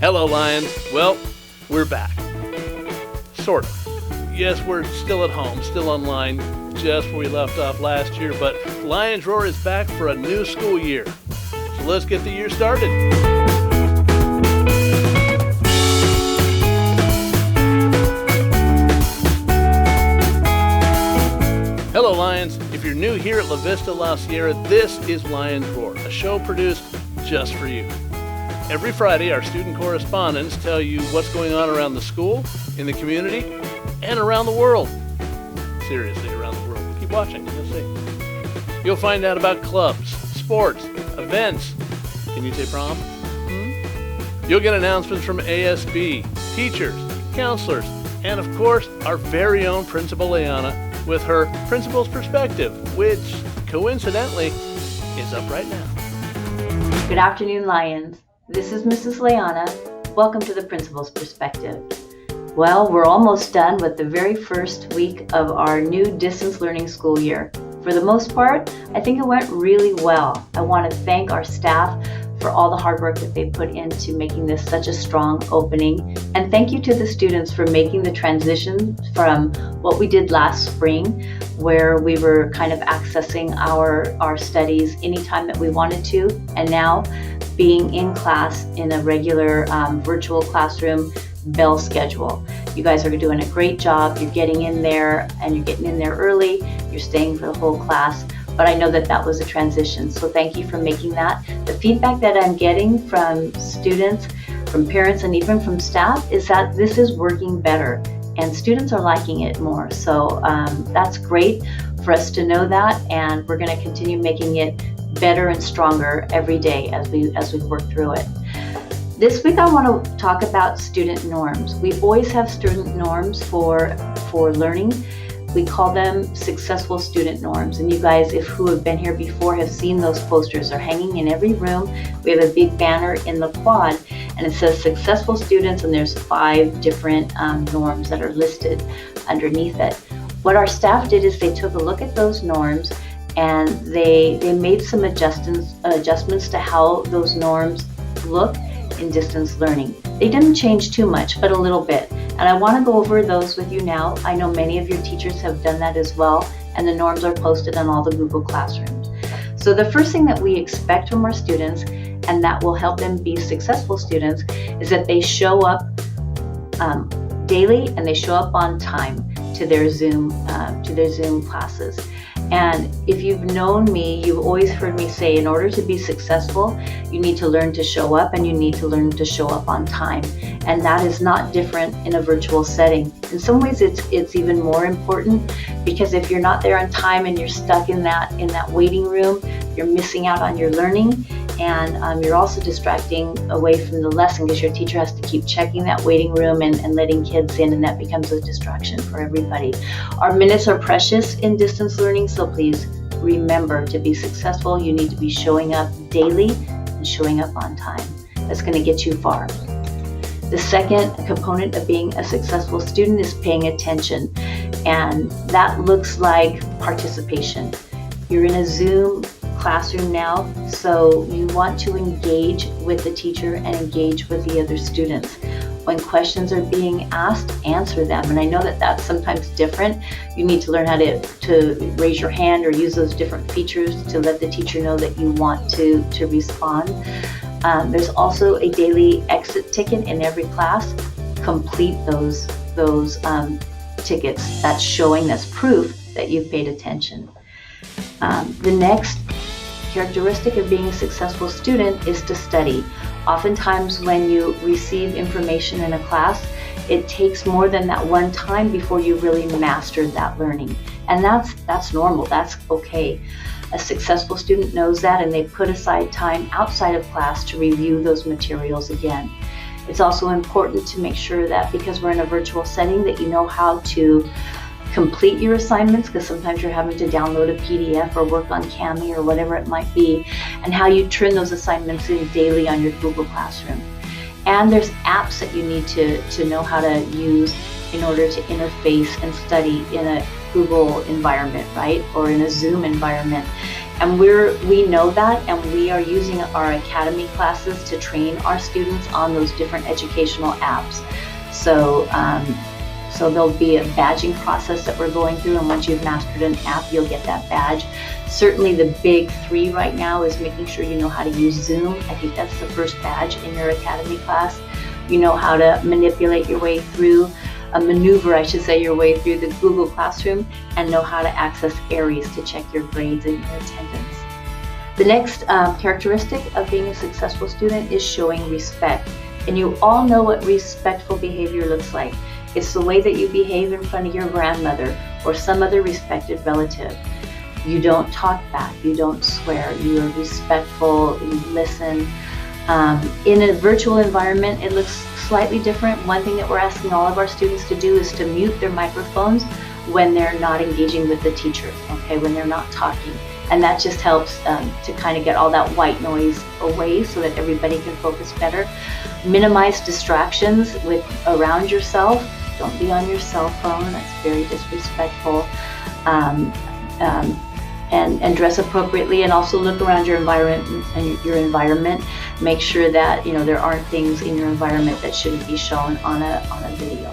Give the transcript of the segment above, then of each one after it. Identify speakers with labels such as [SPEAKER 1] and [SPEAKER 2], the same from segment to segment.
[SPEAKER 1] Hello, Lions. Well, we're back. Sort of. Yes, we're still at home, still online, just where we left off last year, but Lions Roar is back for a new school year. So let's get the year started. Hello, Lions. If you're new here at Vista, La Sierra, this is Lions Roar, a show produced just for you. Every Friday, our student correspondents tell you what's going on around the school, in the community, and around the world. Seriously, around the world. Keep watching, you'll see. You'll find out about clubs, sports, events. Can you say prom? You'll get announcements from ASB, teachers, counselors, and of course, our very own Principal Leanna with her Principal's Perspective, which, coincidentally, is up right now.
[SPEAKER 2] Good afternoon, Lions. This is Mrs. Leanna. Welcome to the Principal's Perspective. Well, we're almost done with the very first week of our new distance learning school year. For the most part, I think it went really well. I want to thank our staff for all the hard work that they put into making this such a strong opening. And thank you to the students for making the transition from what we did last spring, where we were kind of accessing our studies anytime that we wanted to, and now being in class in a regular virtual classroom bell schedule. You guys are doing a great job. You're getting in there, and you're getting in there early. You're staying for the whole class. But I know that that was a transition, so thank you for making that. The feedback that I'm getting from students, from parents, and even from staff is that this is working better, and students are liking it more. So that's great for us to know that, and we're going to continue making it better and stronger every day as we work through it. This week I want to talk about student norms. We always have student norms for learning. We call them successful student norms. And you guys, who have been here before, have seen those posters. They're hanging in every room. We have a big banner in the quad, and it says successful students, and there's 5 different norms that are listed underneath it. What our staff did is they took a look at those norms, and they made some adjustments to how those norms look in distance learning. They didn't change too much, but a little bit. And I want to go over those with you now. I know many of your teachers have done that as well, and the norms are posted on all the Google Classrooms. So the first thing that we expect from our students, and that will help them be successful students, is that they show up daily, and they show up on time to their Zoom classes. And if you've known me, you've always heard me say, in order to be successful, you need to learn to show up, and you need to learn to show up on time. And that is not different in a virtual setting. In some ways, it's even more important, because if you're not there on time and you're stuck in that waiting room, you're missing out on your learning, and you're also distracting away from the lesson, because your teacher has to keep checking that waiting room and letting kids in, and that becomes a distraction for everybody. Our minutes are precious in distance learning, so please remember, to be successful, you need to be showing up daily and showing up on time. That's going to get you far. The second component of being a successful student is paying attention, and that looks like participation. You're in a Zoom classroom now, so you want to engage with the teacher and engage with the other students. When questions are being asked, answer them. And I know that that's sometimes different. You need to learn how to raise your hand or use those different features to let the teacher know that you want to respond. There's also a daily exit ticket in every class. Complete those tickets. That's proof that you've paid attention. The next characteristic of being a successful student is to study. Oftentimes when you receive information in a class, it takes more than that one time before you really mastered that learning. And that's normal, that's okay. A successful student knows that, and they put aside time outside of class to review those materials again. It's also important to make sure that, because we're in a virtual setting, that you know how to complete your assignments, because sometimes you're having to download a PDF or work on Kami or whatever it might be, and how you turn those assignments in daily on your Google Classroom. And there's apps that you need to know how to use in order to interface and study in a Google environment, right? Or in a Zoom environment. And we know that, and we are using our academy classes to train our students on those different educational apps. So there'll be a badging process that we're going through, and once you've mastered an app, you'll get that badge. Certainly the big three right now is making sure you know how to use Zoom. I think that's the first badge in your academy class. You know how to manipulate your way through, maneuver, I should say, your way through the Google Classroom, and know how to access Aries to check your grades and your attendance. The next characteristic of being a successful student is showing respect. And you all know what respectful behavior looks like. It's the way that you behave in front of your grandmother or some other respected relative. You don't talk back, you don't swear, you are respectful, you listen. In a virtual environment, it looks slightly different. One thing that we're asking all of our students to do is to mute their microphones when they're not engaging with the teacher, okay, when they're not talking. And that just helps to kind of get all that white noise away so that everybody can focus better. Minimize distractions around yourself. Don't be on your cell phone, that's very disrespectful. And dress appropriately, and also look around your environment. Make sure that there aren't things in your environment that shouldn't be shown on a video.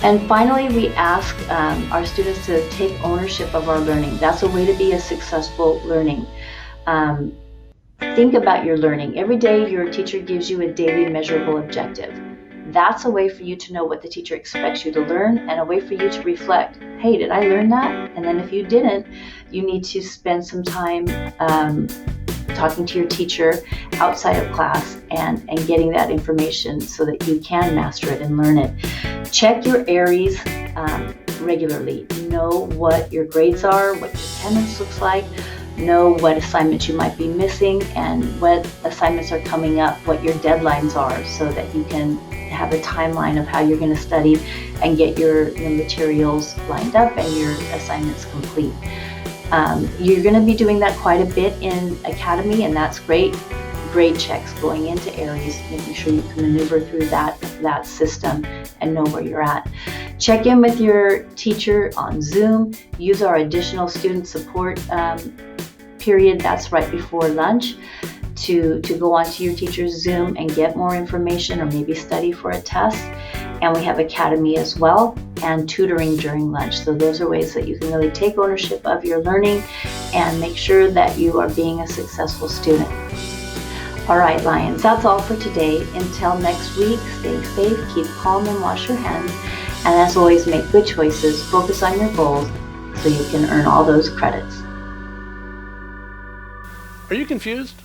[SPEAKER 2] And finally, we ask our students to take ownership of our learning. That's a way to be a successful learning. Think about your learning. Every day your teacher gives you a daily measurable objective. That's a way for you to know what the teacher expects you to learn, and a way for you to reflect, hey, did I learn that? And then if you didn't, you need to spend some time talking to your teacher outside of class and getting that information so that you can master it and learn it. Check your Aries regularly. Know what your grades are, what your attendance looks like, know what assignments you might be missing, and what assignments are coming up, what your deadlines are, so that you can have a timeline of how you're going to study and get your materials lined up and your assignments complete. You're going to be doing that quite a bit in Academy, and that's great. Grade checks going into Aries, making sure you can maneuver through that system and know where you're at. Check in with your teacher on Zoom. Use our additional student support period, that's right before lunch, to go onto your teacher's Zoom and get more information, or maybe study for a test. And we have Academy as well, and tutoring during lunch. So those are ways that you can really take ownership of your learning and make sure that you are being a successful student. All right, Lions, that's all for today. Until next week, stay safe, keep calm, and wash your hands. And as always, make good choices, focus on your goals so you can earn all those credits.
[SPEAKER 1] Are you confused?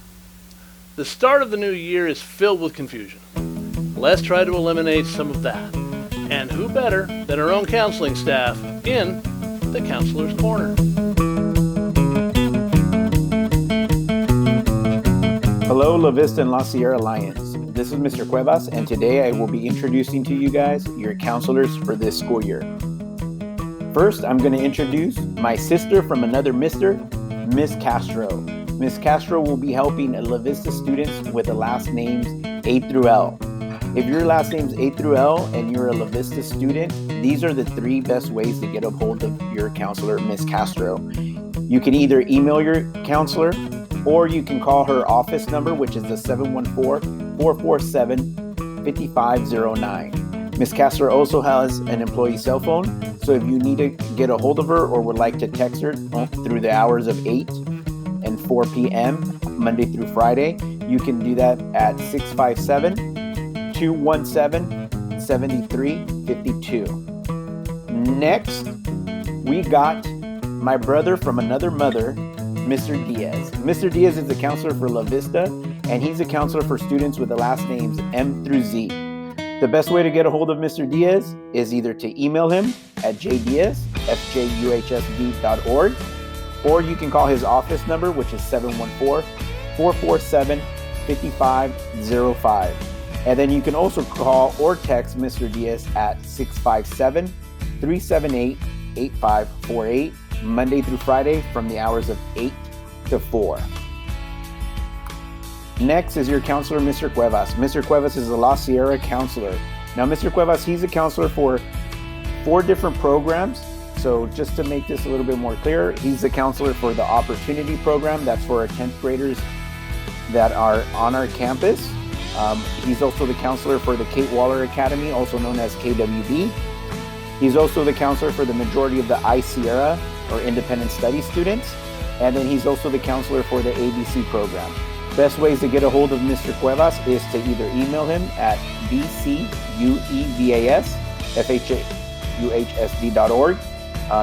[SPEAKER 1] The start of the new year is filled with confusion. Let's try to eliminate some of that. And who better than our own counseling staff in the Counselor's Corner?
[SPEAKER 3] Hello, La Vista and La Sierra Lions. This is Mr. Cuevas, and today I will be introducing to you guys your counselors for this school year. First, I'm going to introduce my sister from another mister, Miss Castro. Miss Castro will be helping La Vista students with the last names A through L. If your last name's A through L and you're a La Vista student, these are the three best ways to get a hold of your counselor, Miss Castro. You can either email your counselor, or you can call her office number, which is the 714-447-5509. Miss Castro also has an employee cell phone, so if you need to get a hold of her or would like to text her through the hours of 8 and 4 p.m. Monday through Friday, you can do that at 657-217-7352. Next, we got my brother from another mother, Mr. Diaz. Mr. Diaz is the counselor for La Vista, and he's a counselor for students with the last names M through Z. The best way to get a hold of Mr. Diaz is either to email him at jdiaz@fjuhsd.org, or you can call his office number, which is 714-447-5505. And then you can also call or text Mr. Diaz at 657-378-8548, Monday through Friday from the hours of 8 to 4. Next is your counselor, Mr. Cuevas. Mr. Cuevas is a La Sierra counselor. Now, Mr. Cuevas, he's a counselor for 4 different programs. So just to make this a little bit more clear, he's the counselor for the Opportunity Program. That's for our 10th graders that are on our campus. He's also the counselor for the Kate Waller Academy, also known as KWB. He's also the counselor for the majority of the I-Sierra, or Independent Study students. And then he's also the counselor for the ABC program. Best ways to get a hold of Mr. Cuevas is to either email him at bcuevas@fhuhsd.org.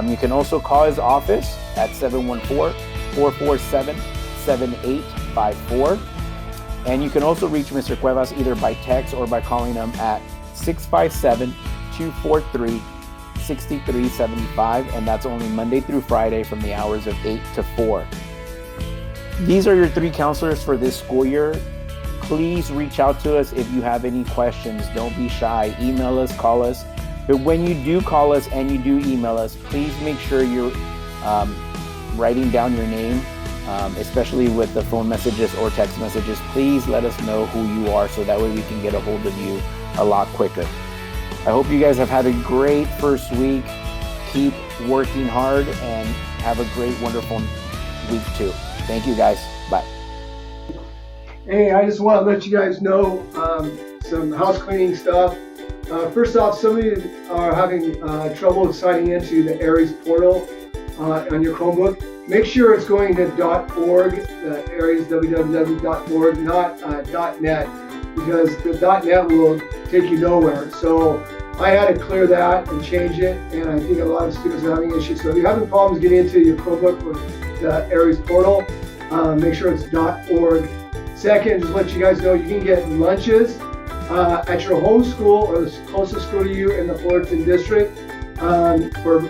[SPEAKER 3] You can also call his office at 714-447-7854. And you can also reach Mr. Cuevas either by text or by calling him at 657-243-6375, and that's only Monday through Friday from the hours of 8 to 4. These are your 3 counselors for this school year. Please reach out to us if you have any questions. Don't be shy. Email us, call us. But when you do call us and you do email us, please make sure you're writing down your name, especially with the phone messages or text messages. Please let us know who you are so that way we can get a hold of you a lot quicker. I hope you guys have had a great first week. Keep working hard and have a great, wonderful week too. Thank you guys. Bye.
[SPEAKER 4] Hey, I just want to let you guys know some house cleaning stuff. First off, some of you are having trouble signing into the Aries portal on your Chromebook. Make sure it's going to .org, the Aries www.org, not .net, because the .net will take you nowhere. So I had to clear that and change it, and I think a lot of students are having issues. So if you're having problems getting into your Chromebook with the Aries portal, make sure it's .org. Second, just let you guys know you can get lunches at your home school or the closest school to you in the Fullerton district for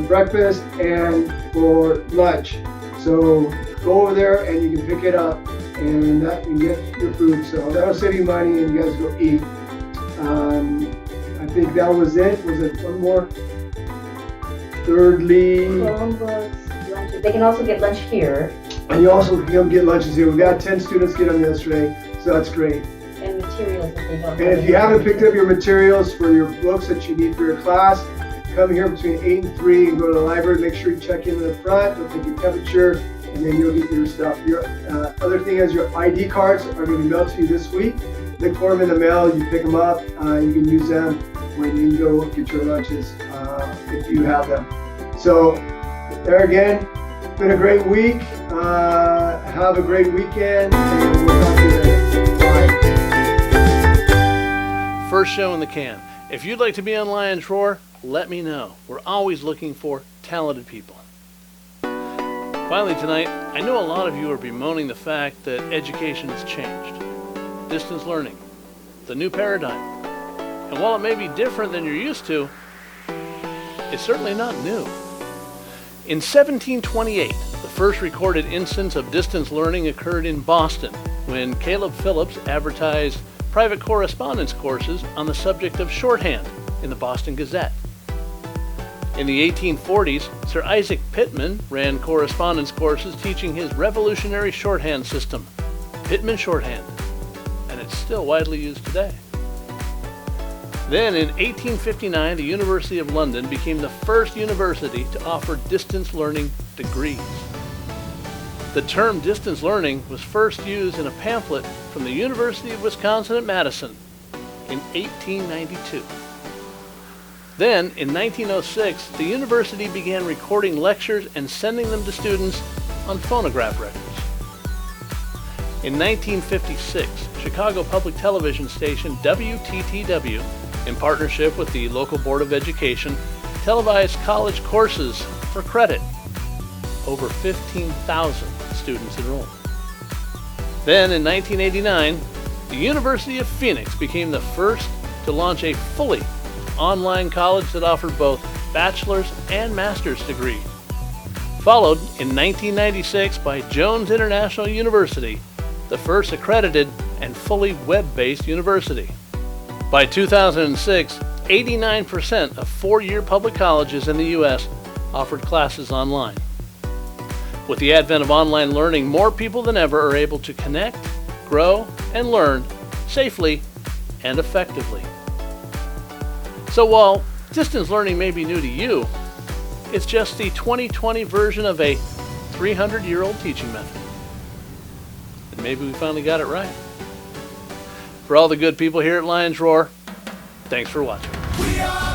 [SPEAKER 4] breakfast and for lunch. So go over there and you can pick it up and that you get your food. So that'll save you money and you guys go eat. I think that was it. Was it one more? Thirdly,
[SPEAKER 2] Chromebooks, lunches. They can also get lunch here.
[SPEAKER 4] And you also can come get lunches here. We've got 10 students get them yesterday, so that's great.
[SPEAKER 2] And materials that they don't.
[SPEAKER 4] And if you haven't picked up your materials for your books that you need for your class, come here between 8 and 3 and go to the library. Make sure you check in the front. They'll take your temperature, and then you'll get your stuff. Your other thing is your ID cards are going to be mailed to you this week. Look for them in the mail. You pick them up. You can use them when you go get your lunches if you have them. So there again, it's been a great week. Have a great weekend, and we'll talk to you later. Bye.
[SPEAKER 1] First show in the can. If you'd like to be on Lion's Roar, let me know. We're always looking for talented people. Finally tonight, I know a lot of you are bemoaning the fact that education has changed. Distance learning, the new paradigm. And while it may be different than you're used to, it's certainly not new. In 1728, the first recorded instance of distance learning occurred in Boston when Caleb Phillips advertised private correspondence courses on the subject of shorthand in the Boston Gazette. In the 1840s, Sir Isaac Pitman ran correspondence courses teaching his revolutionary shorthand system, Pitman Shorthand, and it's still widely used today. Then in 1859, the University of London became the first university to offer distance learning degrees. The term distance learning was first used in a pamphlet from the University of Wisconsin at Madison in 1892. Then, in 1906, the university began recording lectures and sending them to students on phonograph records. In 1956, Chicago public television station WTTW, in partnership with the local Board of Education, televised college courses for credit. Over 15,000 students enrolled. Then in 1989, the University of Phoenix became the first to launch a fully online college that offered both bachelor's and master's degree. Followed in 1996 by Jones International University, the first accredited and fully web-based university. By 2006, 89% of four-year public colleges in the U.S. offered classes online. With the advent of online learning, more people than ever are able to connect, grow, and learn safely and effectively. So while distance learning may be new to you, It's just the 2020 version of a 300-year-old teaching method. And maybe we finally got it right. For all the good people here at Lions Roar, thanks for watching.
[SPEAKER 5] We are